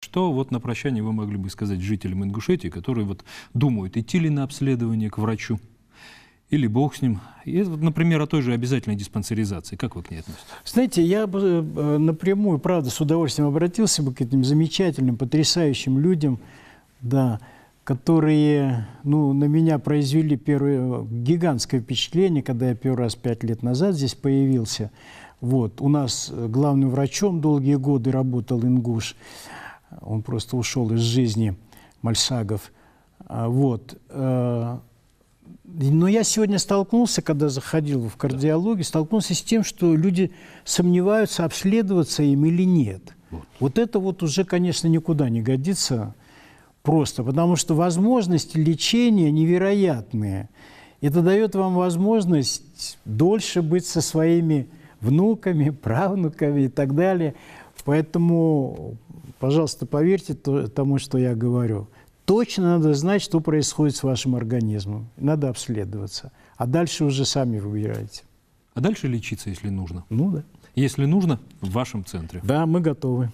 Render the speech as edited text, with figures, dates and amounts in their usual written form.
что вот на прощание вы могли бы сказать жителям Ингушетии, которые вот думают, идти ли на обследование к врачу, или бог с ним. И, например, о той же обязательной диспансеризации. Как вы к ней относитесь? Знаете, я бы напрямую, правда, с удовольствием обратился бы к этим замечательным, потрясающим людям, да, которые, ну, на меня произвели первое гигантское впечатление, когда я первый раз 5 лет назад здесь появился. Вот. У нас главным врачом долгие годы работал ингуш. Он просто ушел из жизни, Мальсагов. Вот. Но я сегодня столкнулся, когда заходил в кардиологию, столкнулся с тем, что люди сомневаются, обследоваться им или нет. Вот это вот уже, конечно, никуда не годится просто, потому что возможности лечения невероятные. Это дает вам возможность дольше быть со своими внуками, правнуками и так далее. Поэтому, пожалуйста, поверьте тому, что я говорю. Точно надо знать, что происходит с вашим организмом. Надо обследоваться. А дальше уже сами выбираете. А дальше лечиться, если нужно? Ну да. Если нужно, в вашем центре. Да, мы готовы.